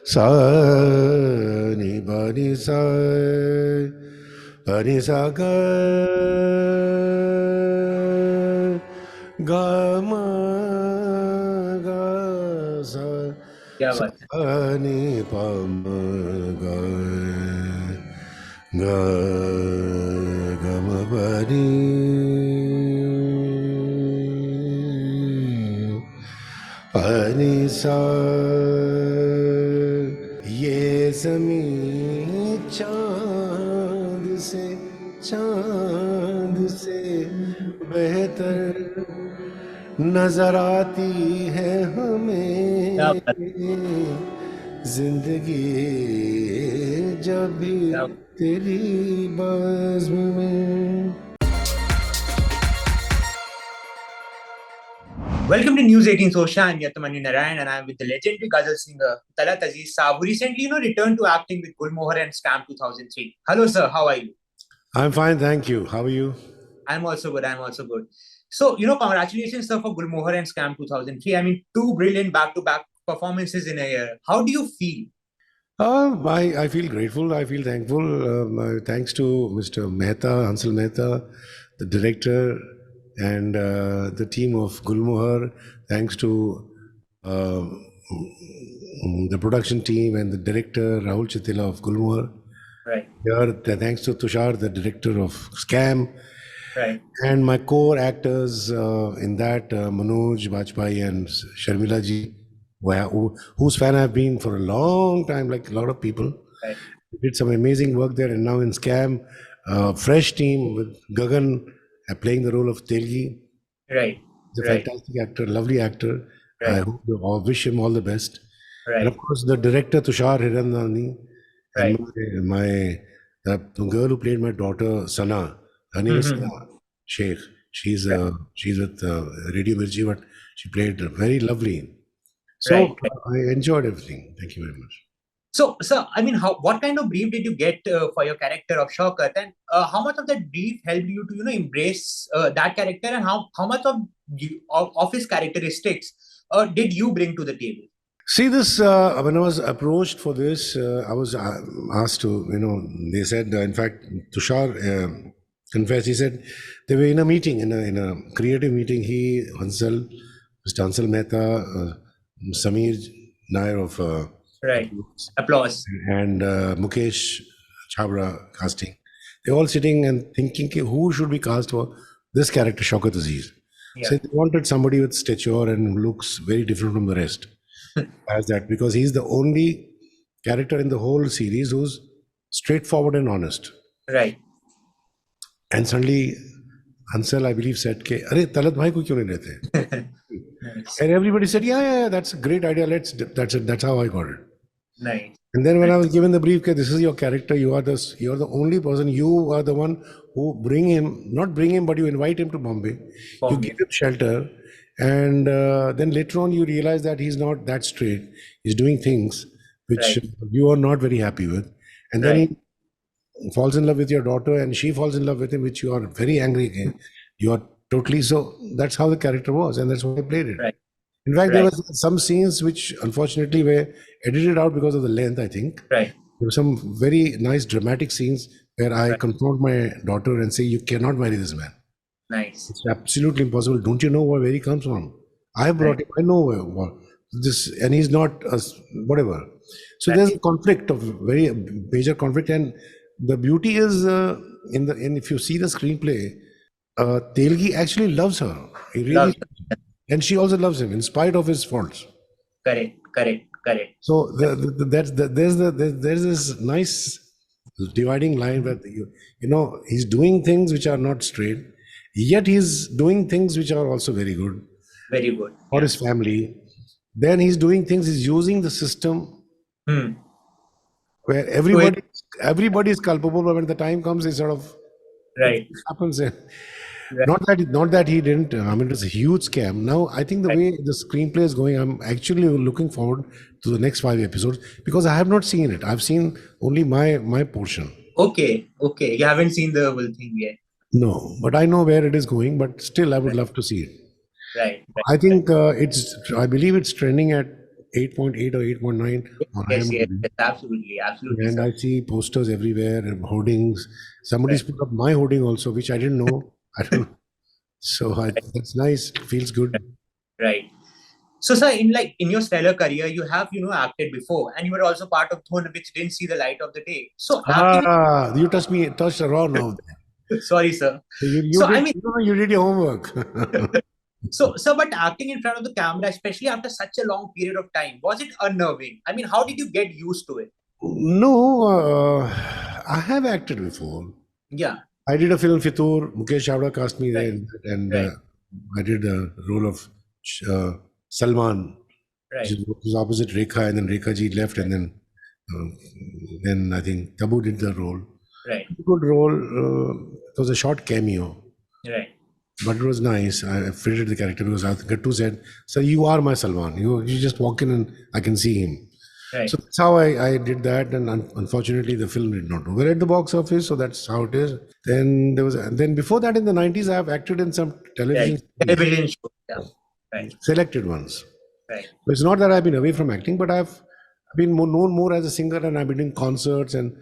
sa ni ba ni sa ga ga ma ga sa क्या sa बात है. ni pa ma ga ga ga ma ba ni pa ni sa. ये ज़मीं चांद से बेहतर नजर आती है क्या हमें बात. जिंदगी जब भी क्या. तेरी बज़्म में. Welcome to News 18 Showsha. I'm Yatamanyu Narain, and I'm with the legendary Ghazal Singer Talat Aziz, who recently, returned to acting with Gulmohar and Scam 2003. Hello, sir. How are you? I'm fine, thank you. How are you? I'm also good. I'm also good. So, congratulations, sir, for Gulmohar and Scam 2003. I mean, two brilliant back-to-back performances in a year. How do you feel? I feel grateful. I feel thankful. Thanks to Mr. Mehta, Hansal Mehta, the director, and the team of Gulmohar. Thanks to uh, the production team and the director Rahul Chitila of Gulmohar. Right. Thanks to Tushar, the director of Scam. Right. And my core actors in that, Manoj Bajpayee and Sharmila ji, whose fan I've been for a long time, like a lot of people. Right. We did some amazing work there, and now in Scam, fresh team with Gagan playing the role of Telgi. Right. He's a Right. fantastic actor, lovely actor. Right. I wish him all the best. Right. And of course, the director Tushar Hirandani Right. and the girl who played my daughter Sana. Her name is Sana Sheikh. She's with Radio Mirchi, but she played very lovely. So Right. I enjoyed everything. Thank you very much. So, sir, I mean, what kind of brief did you get for your character of Shaukat, and how much of that brief helped you to, embrace that character, and how much of his characteristics did you bring to the table? See this, when I was approached for this, I was asked to, they said, in fact, Tushar confessed, he said, they were in a meeting, in a creative meeting, Mr. Hansal Mehta, Samir Nair of Right. Applause. and Mukesh Chabra casting. They're all sitting and thinking, who should be cast for this character, Shaukat Aziz? Yeah. So they wanted somebody with stature and looks very different from the rest. As that, because he's the only character in the whole series who's straightforward and honest. Right. And suddenly, Hansal, I believe, said, "Arey, Talat bhai ko kyun nahi lete?" Nice. And everybody said, yeah, that's a great idea. That's it. That's how I got it. Nice. And then when I was given the brief, this is your character. You're the only person. You are the one who not bring him, but you invite him to Bombay. You give him shelter. And then later on, you realize that he's not that straight. He's doing things which you are not very happy with. And then he falls in love with your daughter, and she falls in love with him, which you are very angry again. You are totally so. That's how the character was, and that's why I played it. Right. In fact, there were some scenes which unfortunately were edited out because of the length, I think. Right. There were some very nice dramatic scenes where I confront my daughter and say, you cannot marry this man. Nice. It's absolutely impossible. Don't you know where he comes from? I brought him. I know where this, and he's not whatever. So there's a conflict of very major conflict, and the beauty is if you see the screenplay, Telgi actually loves her. He really, and she also loves him in spite of his faults. Correct. So there's this nice dividing line where he's doing things which are not straight. Yet he's doing things which are also very good. Very good. For his family. Then he's doing things, he's using the system where everybody is culpable, but when the time comes, it sort of happens. Not that he didn't, I mean, it's a huge scam. Now, I think the way the screenplay is going, I'm actually looking forward to the next 5 episodes because I have not seen it. I've seen only my portion. Okay. You haven't seen the whole thing yet. No, but I know where it is going, but still I would love to see it. Right. I think I believe it's trending at 8.8 or 8.9 on Yes, yes, IMDb. yes, absolutely, absolutely, And sir. I see posters everywhere and hoardings. Somebody's Right, put up my hoarding also, which I didn't know. I don't know. So that's nice. Feels good. right. So, sir, in your stellar career, you have acted before, and you were also part of Thun, which didn't see the light of the day. So, acting. You touched around now. Sorry, sir. You So, I did, mean, you did your homework. but acting in front of the camera, especially after such a long period of time, was it unnerving? I mean, how did you get used to it? No, I have acted before. Yeah. I did a film Fitur. Mukesh Chavda cast me there, Right. and Right. I did the role of uh, Salman, which Right. was opposite Rekha, and then Rekha ji left, and then I think Tabu did the role. Right. Good role. It was a short cameo, Right. but it was nice. I fitted the character because Gattu said, "Sir, you are my Salman. You just walk in and I can see him." Right. So that's how I did that, and unfortunately, the film did not do well at the box office. So that's how it is. Then before that in the 90s, I've acted in some Right. television series, Television show. Yeah. Right. selected ones. Right. So it's not that I've been away from acting, but I've been known more as a singer, and I've been doing concerts, and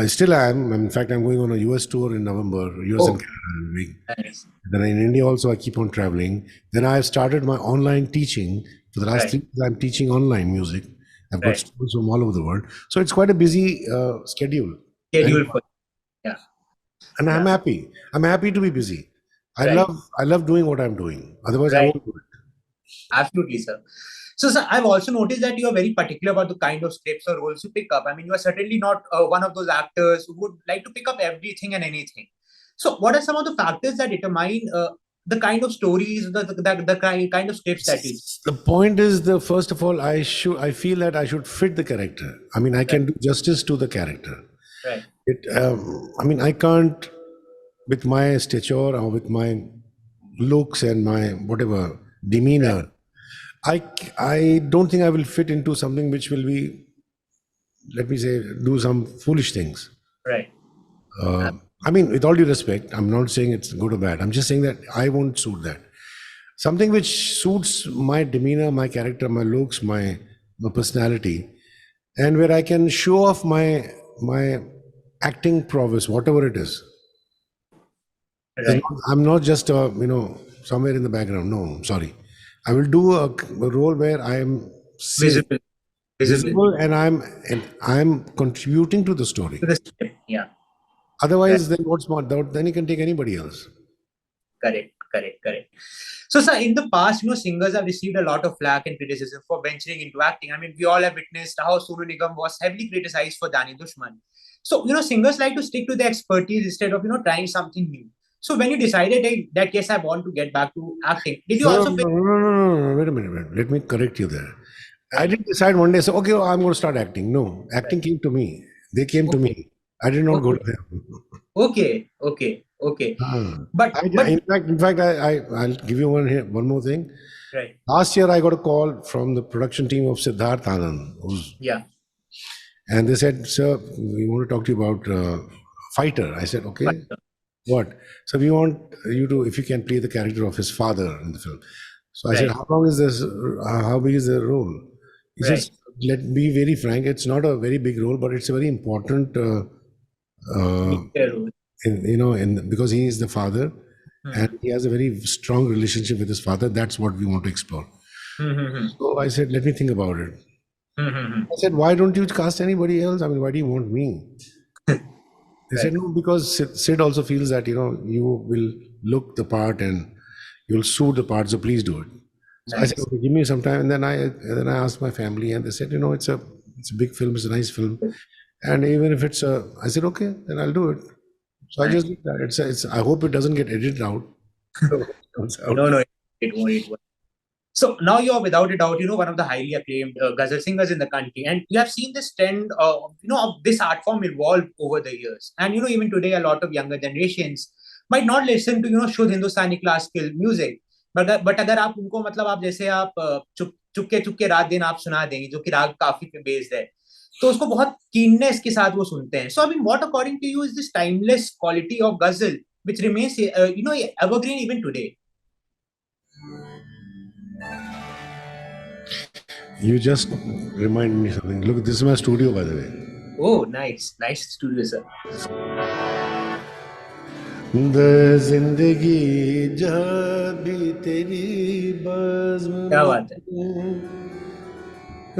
I still am. In fact, I'm going on a US tour in November, US and Oh, Canada. nice. Then in India also, I keep on traveling. Then I have started my online teaching. For the last Right. 3 years, I'm teaching online music. I've got Right. students from all over the world. So it's quite a busy schedule. And Schedule for. Yeah. and I'm Yeah. happy. I'm happy to be busy. Right. I love doing what I'm doing. Otherwise, I Right. won't do it. Absolutely, sir. So, sir, I've also noticed that you are very particular about the kind of scripts or roles you pick up. I mean, you are certainly not one of those actors who would like to pick up everything and anything. So, what are some of the factors that determine the kind of stories, the kind of scripts that you? The point is, the first of all, I feel that I should fit the character. I mean, I Right. can do justice to the character. Right. I mean, I can't, with my stature or with my looks and my whatever Right. demeanor, I don't think I will fit into something which will be, let me say, do some foolish things. Right. Uh, I mean, with all due respect, I'm not saying it's good or bad. I'm just saying that I won't suit that. Something which suits my demeanor, my character, my looks, my personality, and where I can show off my acting prowess, whatever it is. Right. I'm not just somewhere in the background. No, I'm sorry. I will do a role where I am Visible. Visible visible and I'm contributing to the story. to the script. Yeah. Right. Otherwise, then what's more? Then you can take anybody else. Correct. Correct. Correct. So, sir, in the past, singers have received a lot of flack and criticism for venturing into acting. I mean, we all have witnessed how Sonu Nigam was heavily criticized for Dani Dushman. So, singers like to stick to their expertise instead of, trying something new. So, when you decided that yes, I want to get back to acting, did you No, no, also no, feel? no, no, no, no, no. Wait a minute. Let me correct you there. I Right, didn't decide one day, so, okay, I'm going to start acting. No, acting right. came to me. They came to Okay, me. I did not go okay, to them. okay, okay, okay. Ah. But I'll give you one more thing. right, Last year, I got a call from the production team of Siddharth Anand, yeah, and they said, "Sir, we want to talk to you about Fighter." I said, "Okay, fine, what?" So we want you to, if you can play the character of his father in the film. So I said, right, "How long is this? How big is the role?" He right. says, "Let me be very frank. It's not a very big role, but it's a very important." Uh, Media role. because he is the father and Hmm. he has a very strong relationship with his father. That's what we want to explore. Hmm. Hmm. Hmm. So I said, let me think about it. Hmm. Hmm. Hmm. I said, why don't you cast anybody else? I mean, why do you want me? They said, Right, no, because Sid also feels that, you will look the part and you'll suit the part, so please do it. So I said, nice, okay, give me some time. And then I asked my family and they said, it's a big film, it's a nice film. And even if I said, okay, then I'll do it. So I nice. just did that. I hope it doesn't get edited out. So it comes out. No, no, it won't. It won't. So now you're without a doubt, one of the highly acclaimed ghazal singers in the country, and you have seen this trend, of this art form evolve over the years. And even today, a lot of younger generations might not listen to शुद्ध हिंदुस्तानी classical music, but अगर आप उनको मतलब आप जैसे आप चुपके चुपके रात दिन आप सुना देंगे जो कि राग काफी पे बेस्ड है, तो उसको बहुत कीननेस के साथ वो सुनते हैं. So I mean, what according to you is this timeless quality of ghazal which remains evergreen even today? You just remind me something. Look, this is my studio, by the way. Oh, nice. Nice studio, sir. जिंदगी जब भी तेरी बज़्म क्या में बात है,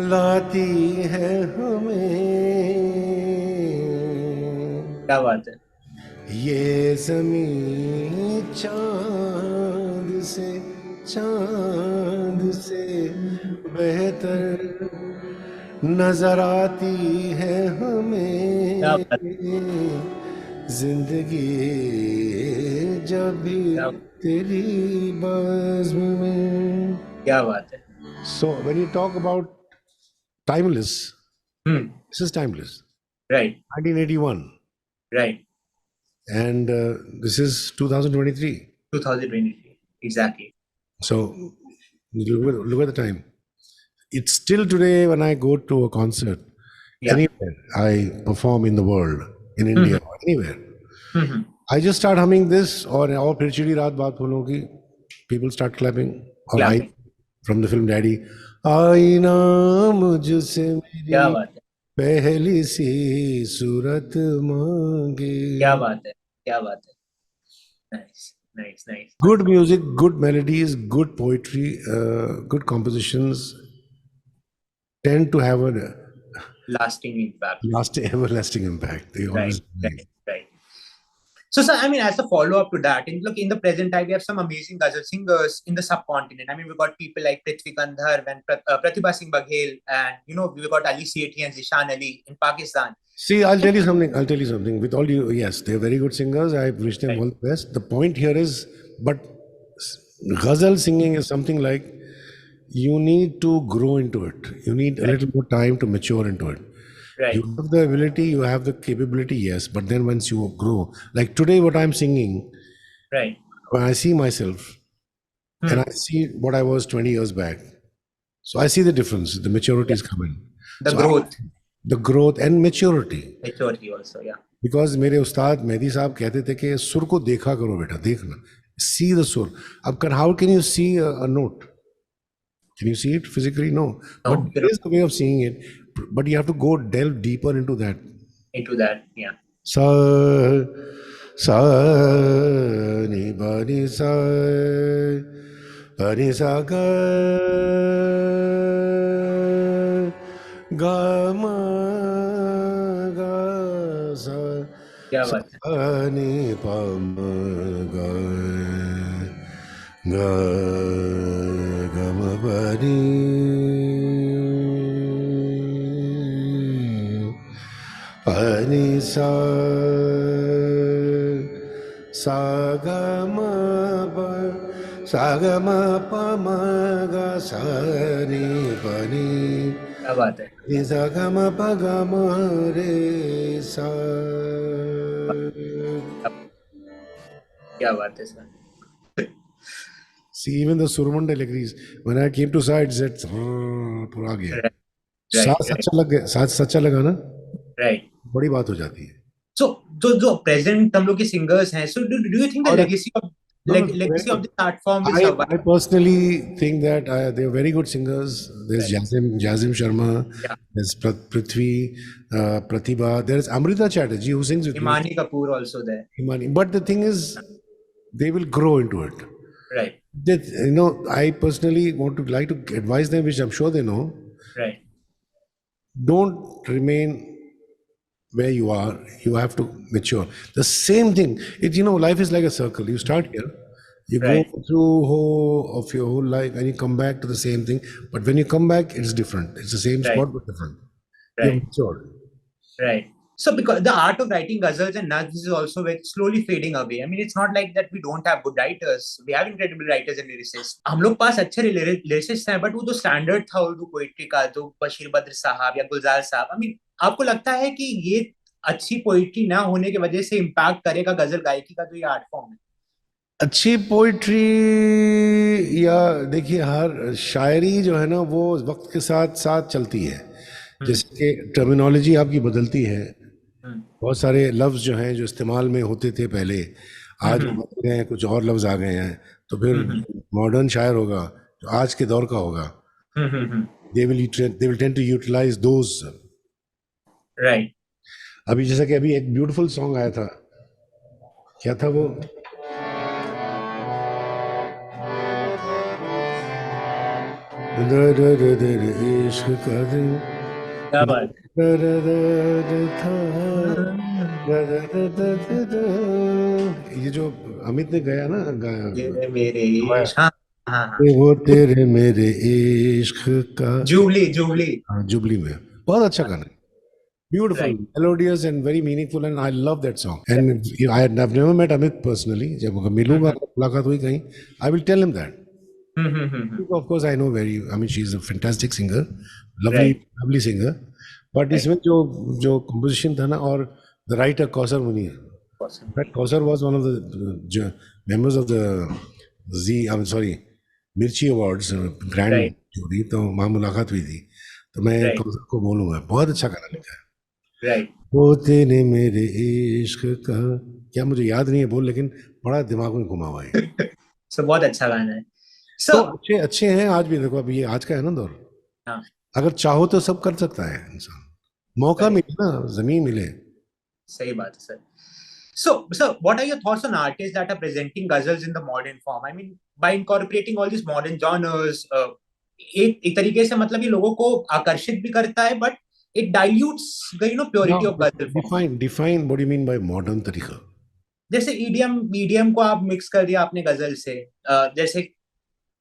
लाती है हमें, क्या बात है, ये ज़मीं चांद से बेहतर नजर आती है क्या हमें, बात, जिंदगी जब भी क्या तेरी बज़्म में. क्या बात है. So when you talk about timeless, Hmm. this is timeless. Right. 1981, Right. and this is 2023. 2023. Exactly. So look at the time. It's still today when I go to a concert, Yeah. anywhere I perform in the world, in India, or anywhere, Hmm. I just start humming this, or फिर चिड़ी रात बात फूलों की, people start clapping, or I Clapping. from the film Daddy, आईना मुझसे क्या मेरी बात है, पहली सी सूरत मांगे. क्या बात है, क्या बात है. Nice. Nice. Nice. Good music, good melodies, good poetry, good compositions tend to have a Lasting impact. lasting, everlasting impact. They Right. always Right. Right. So, sir, I mean, as a follow-up to that, in the present time, we have some amazing ghazal singers in the subcontinent. I mean, we've got people like Prithvi Gandharv and Pratibha Singh Baghel, and we've got Ali Sethi and Zishan Ali in Pakistan. See, I'll tell you something. I'll tell you something. With all you, yes, they're very good singers. I wish them Right. all the best. The point here is, but ghazal singing is something like you need to grow into it. You need a little more time to mature into it. Right. You have the ability, you have the capability, yes. But then once you grow, like today, what I'm singing, Right. when I see myself and I see what I was 20 years back, so I see the difference. The maturity is coming. The So growth. the growth and maturity. Maturity also, yeah. Because मेरे उस्ताद मेहदी साहब कहते थे कि सुर को देखा करो बेटा, देखना, सी द सुर. अब can how can you see a note? Can you see it physically? No. No, but there is the way of seeing it, but you have to go delve deeper into that. into that, yeah. Sa sa ni ba ni sa ga ga ma ga sa क्या बात है, sa ni pa ma ga ga ga ma ba ni pa ni sa ga ma pa pa ma ga sa ni pa ni क्या बात है, ni sa ga ma pa ga ma re sa. क्या बात है, sir. See, even the Surmandal agrees. When I came to side, said, पूरा आ गया. Right. साथ सच्चा लग गया, साथ सच्चा लगा ना, Right. बड़ी बात हो जाती है. So, जो present हम लोग के singers हैं, so do you think the और legacy of no, no, they're very legacy of good. this art form will I survive? personally think that they're very good singers. There's Right. Jazim Sharma, Yeah. there's Prithvi, Pratibha, there's Amrita Chatterjee who sings with me. Imani Kapoor also there. Imani. But the thing is, they will grow into it. Right. That, I personally want to like to advise them, which I'm sure they know. Right. Don't remain where you are. You have to mature. The same thing. Life is like a circle. You start here, you Right. go through of your whole life, and you come back to the same thing. But when you come back, it's different. It's the same Right. spot but different. Right. You're matured. Right. So, because the art of writing ghazals and nazms is also very slowly fading away. I mean, it's not like that we don't have good writers. We have incredible writers and lyricists. हम लोग पास अच्छे lyricists हैं, but वो जो standard था Urdu poetry का, जो बशीर बद्र साहब या गुलजार साहब, I mean, आपको लगता है कि ये अच्छी पोइट्री ना होने की वजह से इम्पैक्ट करेगा गजल गायकी का जो ये आर्ट फॉर्म है? अच्छी पोइट्री, या देखिए, हर शायरी जो है ना वो वक्त के साथ साथ चलती है. जैसे कि टर्मिनोलॉजी आपकी बदलती है. बहुत सारे लफ्ज़ जो हैं जो इस्तेमाल में होते थे पहले, आज वो बदल गए हैं, कुछ और लफ्ज़ आ गए हैं. तो फिर मॉडर्न शायर होगा जो आज के दौर का होगा. they will tend to utilize those. Right. अभी जैसा कि अभी एक ब्यूटीफुल सॉन्ग आया था, क्या था वो? इश्क का दिल क्या बात था, ये जो अमित ने गाया ना, है मेरे गाया, इश्क, हाँ हाँ हाँ, वो तेरे मेरे इश्क का, जुबली जुबली। हाँ, जुबली में। बहुत अच्छा गाना है, beautiful, right. melodious and very meaningful, and I love that song. And I've never met Amit personally. जब अगर मिलूंगा, मुलाकात हुई कहीं, I will tell him that. Of course, I know very. I mean, she's a fantastic singer, lovely, right lovely singer. But right. इसमें जो जो composition था ना, और the writer Kausar Munir, that Kausar was one of the members of the I'm sorry, Mirchi Awards grand right jury. तो वहाँ मुलाकात हुई थी, तो मैं राइट कौसर को बोलूँगा, बहुत अच्छा गाना लिखा है। राइट। वो तेरे मेरे इश्क का, क्या मुझे याद नहीं है बोल, लेकिन बड़ा दिमाग में घुमा हुआ है। सो बहुत अच्छा गाना है। सो तो अच्छे अच्छे हैं आज भी, देखो अभी ये आज का है ना दौर, हाँ, अगर चाहो तो सब कर सकता है इंसान, मौका करेक्ट, मिले ना, जमीन मिले। सही बात है sir. So, what are your thoughts on artists that are presenting ghazals in the modern form? I mean, by incorporating all these modern genres, एक तरीके से मतलब ये लोगों को आकर्षित भी करता है, but it dilutes the now purity of ghazal form. Define define what you mean by modern तरीका? जैसे ईडीएम को आप मिक्स कर दिया आपने गजल से, जैसे,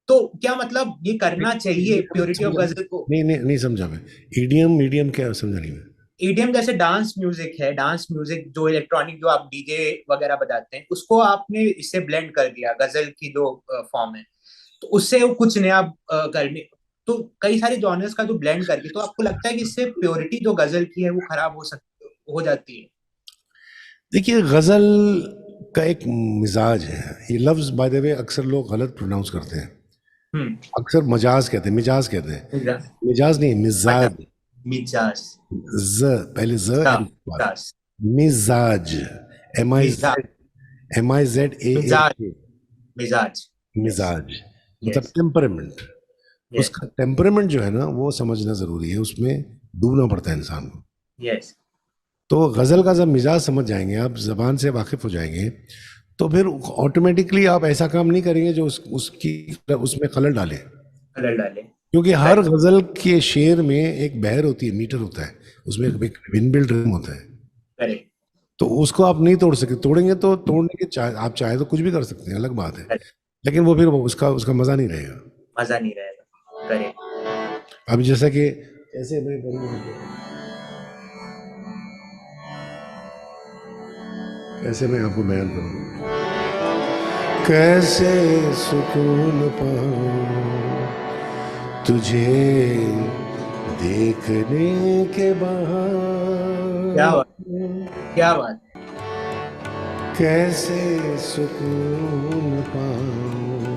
तो क्या मतलब ये करना चाहिए प्योरिटी ऑफ गजल को? नहीं नहीं नहीं समझा मैं, ईडीएम मीडियम क्या समझा नहीं मैं। ईडीएम जैसे डांस म्यूजिक है, डांस म्यूजिक जो इलेक्ट्रॉनिक जो आप डीजे वगैरह बजाते हैं, उसको आपने इससे ब्लेंड कर दिया गजल की जो फॉर्म है, तो उससे वो कुछ नया करने, तो कई सारे जॉनर्स का जो ब्लेंड करके, तो आपको लगता है कि इससे प्योरिटी जो गजल की है वो खराब हो जाती है? देखिए, गजल का एक मिजाज है, ये लफ्ज बाय द वे अक्सर लोग गलत प्रोनाउंस करते हैं, हम्म। अक्सर मजाज कहते हैं, मिजाज कहते हैं, मिजाज। मिजाज नहीं, मिजाज। मिजाज। ज, पहले ज एंड बाद, मिजाज। मिजाज, एम आई मिजाज। Z, M I Z A मिजाज। ए, मिजाज। यस। मिजाज मतलब यस। टेम्परामेंट। यस। उसका टेम्परामेंट जो है ना, वो समझना जरूरी है, उसमें डूबना पड़ता है इंसान को। यस। तो गजल का जब मिजाज समझ जाएंगे, आप जबान से वाकिफ हो जाएंगे, तो फिर ऑटोमेटिकली आप ऐसा काम नहीं करेंगे जो उसकी उसमें खलल डाले। कलर डाले। क्योंकि हर राइट। गजल के शेर में एक बहर होती है, मीटर होता है, उसमें एक इनबिल्ट रिदम होता है, करेक्ट। तो उसको आप नहीं तोड़ सकते। तोड़ेंगे तो तोड़ने के आप चाहे तो कुछ भी कर सकते हैं, अलग बात है, लेकिन वो फिर उसका उसका मजा नहीं रहेगा। मजा नहीं रहेगा। करेक्ट। अभी जैसा कि ऐसे मैं करूँगा, कैसे मैं आपको बयान करूँ, कैसे सुकून पाऊँ तुझे देखने के क्या बाद, बात, क्या बात। कैसे सुकून पाऊँ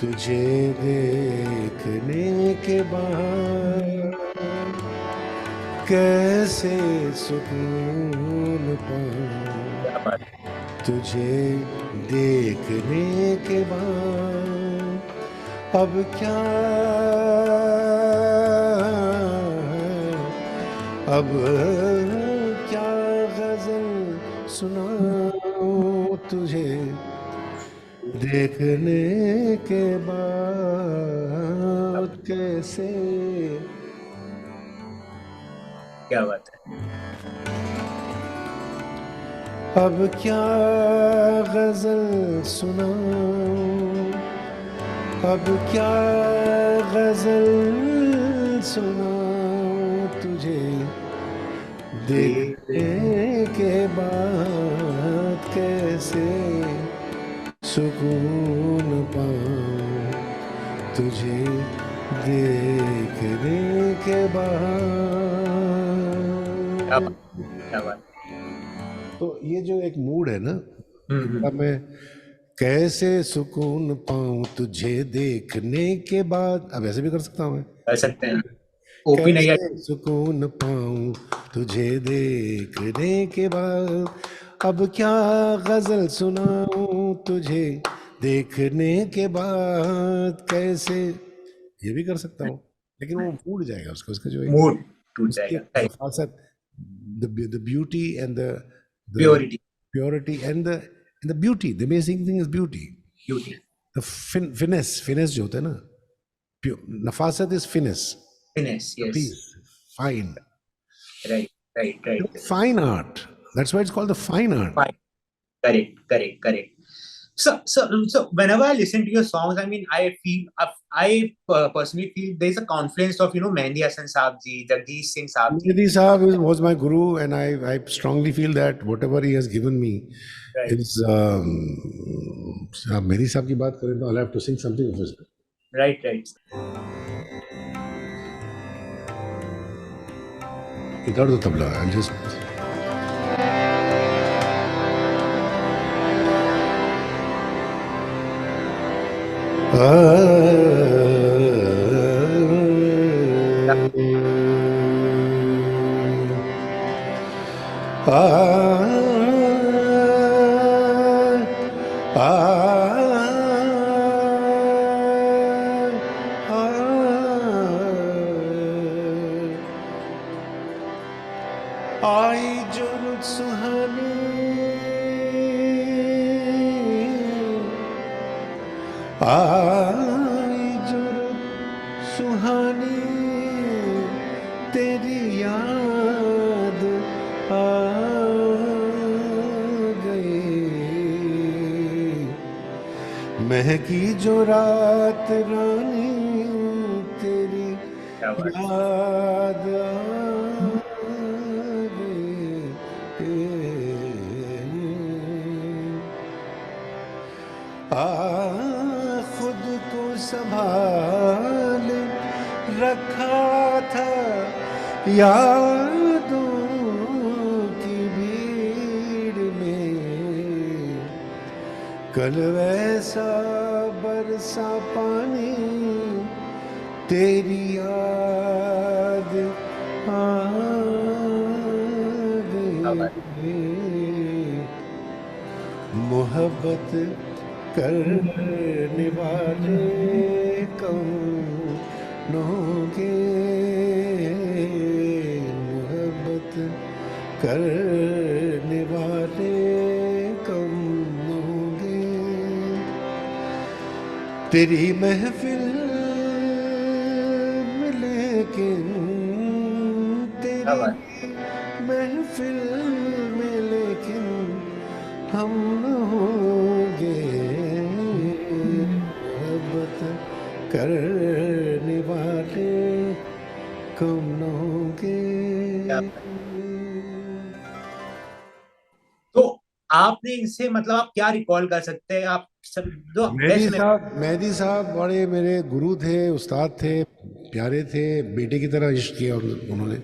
तुझे देखने के बाद, कैसे सुकून पाऊँ क्या बात। तुझे देखने के बाद, अब क्या, अब क्या गजल सुनाऊं तुझे देखने के बाद, कैसे। क्या बात है। अब क्या गजल सुनाऊं, अब क्या गजल सुनाऊं तुझे देखने के बाद, कैसे सुकून पाऊं तुझे देखने के क्या बाद। बात, क्या बात। तो ये जो एक मूड है ना, अब मैं कैसे सुकून पाऊं तुझे देखने के बाद, अब ऐसे भी कर सकता हूं मैं, कर सकते हैं। ओपी नहीं है। कैसे सुकून पाऊं तुझे देखने के बाद, अब क्या गजल सुनाऊं तुझे देखने के बाद, कैसे, ये भी कर सकता हूँ, लेकिन वो फूट जाएगा उसका उसका जो एक मूड टूट उसकी जाएगा, राइट, नफासत, the beauty and the purity, purity and the beauty. The amazing thing is beauty. Beauty, The finesse जो होता है ना, nafasat is finesse, finesse, the yes, piece, fine, right, right, right, fine art. That's why it's called the fine art. Fine, correct, correct, correct. So whenever I listen to your songs, I mean, I personally feel there's a confluence of, Mehndi Hasan Saab ji, Jagdish Singh Saab ji. Mehdi Saab was my guru, and I strongly feel that whatever he has given me Right, is. आप Mehdi Saab की बात करें तो I'll have to sing something of his. right, right. Without the tabla, I'll just. आई जो रुत सुहानी, आई जो रुत सुहानी, तेरी याद आ गई, महकी जो रात रानी, तेरी क्या बात है. याद आ खुद को संभाल रखा था यादों की भीड़ में, कल वैसा बरसा पानी, तेरी याद आ गई, मोहब्बत करने वाले कौन होंगे, मोहब्बत करने वाले कौन होंगे, तेरी महफिल में लेकिन, तेरी महफिल में लेकिन हम न होंगे, मोहब्बत करने वाले कम न होंगे. तो आपने इनसे मतलब आप क्या रिकॉल कर सकते हैं, आप सब जो मेहदी साहब बड़े मेरे गुरु थे, उस्ताद थे, प्यारे थे, बेटे की तरह इश्क किया उन्होंने.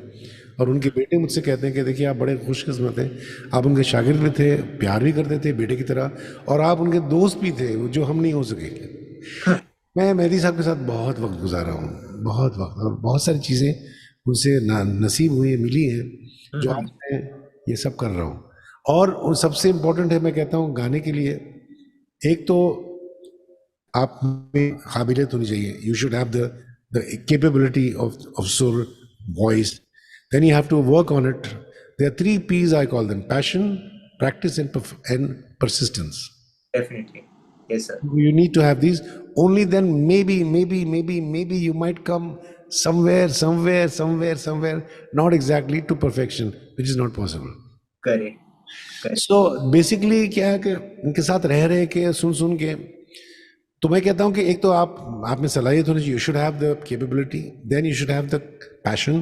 और उनके बेटे मुझसे कहते हैं कि देखिए आप बड़े खुशकिस्मत हैं, आप उनके शागिर्द भी थे, प्यार भी करते थे बेटे की तरह, और आप उनके दोस्त भी थे जो हम नहीं हो सके. मैं मेहदी साहब के साथ बहुत वक्त गुजारा हूँ, बहुत वक्त, और बहुत सारी चीज़ें उनसे नसीब हुई मिली हैं जो आज मैं ये सब कर रहा हूँ. और सबसे इम्पोर्टेंट है, मैं कहता हूँ गाने के लिए, एक तो आप में काबिलियत होनी चाहिए. You should have the capability of सुर, voice. Then you have to work on it. There are 3 P's I call them: passion, practice and persistence. Definitely, yes sir. You need to have these. Only then maybe you might come somewhere, not exactly to perfection, which is not possible. Correct, correct, So basically क्या है कि इनके साथ रह के सुन के, तो मैं कहता हूँ कि एक तो आप में सलाहियत होनी चाहिए. You should have the capability, then you should have the passion,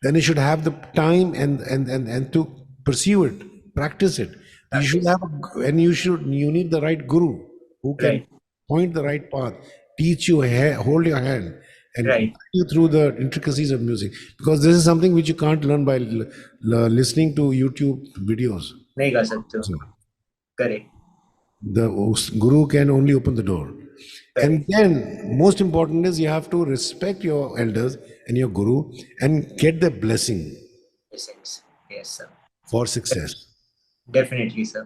then you should have the time and to pursue it, practice it. You should have and you need the right guru who can right, point the right path, teach you, hold your hand, and right. guide you through the intricacies of music, because this is something which you can't learn by listening to YouTube videos. नहीं कर सकते हो. So, Correct, the guru can only open the door. And correct. then most important is you have to respect your elders and your guru and get the blessing Yes, yes, yes sir. for success. Definitely sir.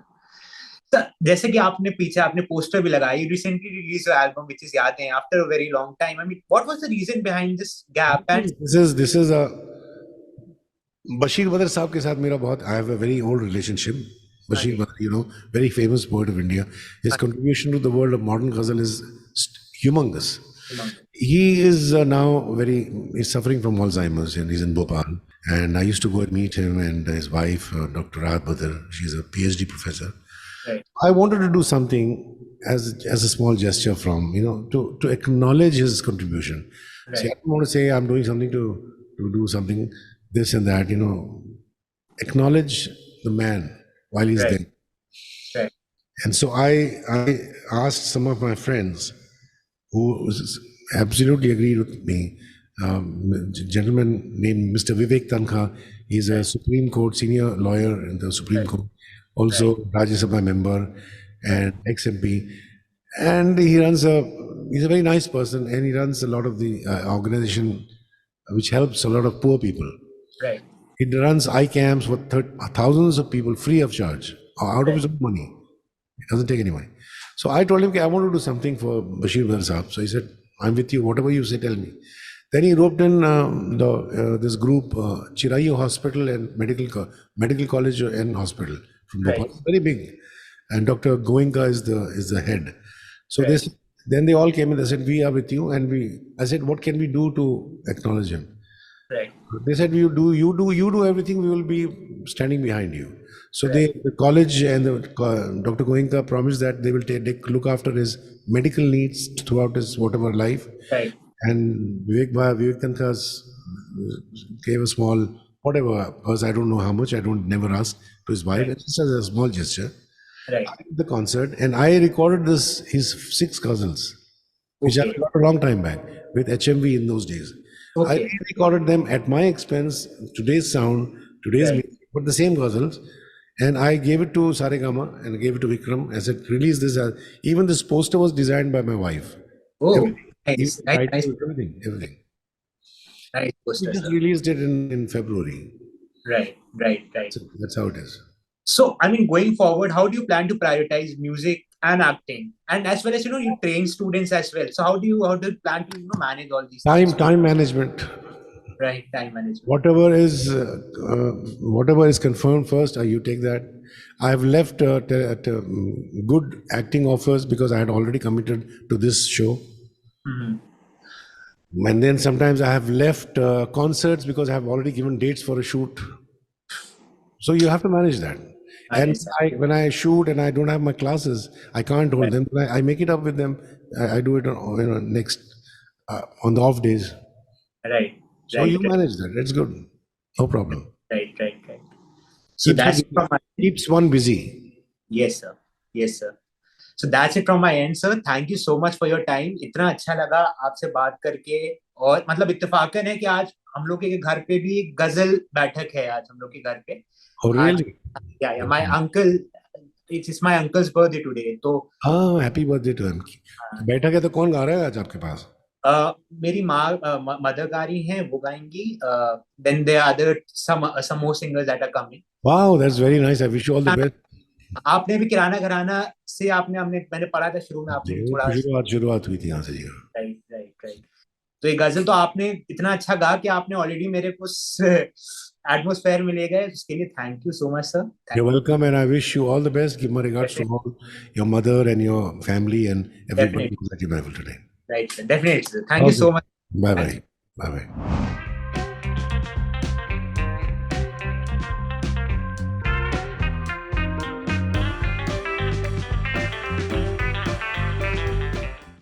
So, जैसे कि आपने पीछे आपने poster भी लगाई, recently released your album which is यादें after a very long time. I mean, what was the reason behind this gap? And This is a Bashir Badr साहब के साथ मेरा बहुत I have a very old relationship. हाँ Bashir ji, Badr, very famous poet of India. His हाँ जी, contribution to the world of modern ghazal is humongous. humongous. He is now he's suffering from Alzheimer's and he's in Bhopal. And I used to go and meet him and his wife, Dr. Rahat Badr. She's a PhD professor. Right, I wanted to do something as a small gesture from, to acknowledge his contribution. See, I right, don't want to say I'm doing something to do something, this and that, acknowledge the man while he's right, there. right, And so I asked some of my friends who absolutely agreed with me. Gentleman named Mr. Vivek Tankha. He's a right, Supreme Court senior lawyer in the Supreme right, Court, also right, Rajya Sabha member right, and ex-MP. And he's a very nice person, and he runs a lot of the organization which helps a lot of poor people. right, He runs eye camps for thousands of people free of charge, out of right. his own money. He doesn't take any money. So I told him, "Okay, I want to do something for Bashir Badr Saab." So he said, "I'm with you. Whatever you say, tell me." Then he roped in this group, Chirayu Hospital and Medical College and Hospital from Right, Bhopal, very big, and Dr. Goenka is the head. So right, then they all came and they said, "We are with you," and I said, "What can we do to acknowledge him?" right, They said, you do everything. We will be standing behind you. So right, the college and Dr. Goenka promised that they will look after his medical needs throughout his whatever life. right, And Vivek Tankhas gave a small whatever, because I don't know how much. I don't never ask to his wife. right, It's just as a small gesture. right. I did the concert and I recorded his 6 ghazals, which I Okay, got a long time back with HMV in those days. I okay, re-recorded them at my expense, today's sound, today's right. music, but the same ghazals. And I gave it to Saregama and I gave it to Vikram. I said, release this. Even this poster was designed by my wife. Oh, Everything. Even nice, the nice, nice, title, everything. nice We poster, just sir. released it in February. Right, right, right. So that's how it is. So, I mean, going forward, how do you plan to prioritize music and acting, and as well as you train students as well? So, how do you plan to manage all these things? Time management. Right, time management. Whatever is confirmed first, you take that. I've left good acting offers because I had already committed to this show. Mhm. And then sometimes I have left concerts because I have already given dates for a shoot. So you have to manage that. And Yes, sir. when I shoot and I don't have my classes, I can't hold Right, them. I make it up with them. I do it next on the off days. right, So right, you manage that. It's good. No problem. right, right, right. So Keeps you that's it busy. from my end. Keeps one busy. Yes, sir. Yes, sir. So that's it from my end, sir. Thank you so much for your time. इतना अच्छा लगा आपसे बात करके, और मतलब इत्तेफाकन है कि आज हम लोग के घर पे भी एक गजल बैठक है आज हम लोग के घर पे. Oh, आज really? या my uncle, it's my uncle's birthday today. तो हाँ, हैप्पी बर्थडे टू हिम. बैठक है तो कौन गा रहा है आज आपके पास? मेरी माँ मदर गा रही हैं, वो गाएंगी. Then there are other some more singers that are coming. Wow, that's very nice. I wish you all the best. आपने भी किराना घराना से मैंने पढ़ा था शुरू में, आपने भी थोड़ा. शुरुआत हुई थी यहाँ से जी. Right, right, right. तो ये गजल तो आपने इतना अच्छा गा कि आपने ऑलरेडी मेरे को एटमॉस्फेयर में ले गए. उसके लिए thank you so much sir. You're welcome, and I wish you all the best. Give my regards to all your mother and your family and everybody who's at your level today. Right, definitely. Thank you so much. Bye bye. Bye bye.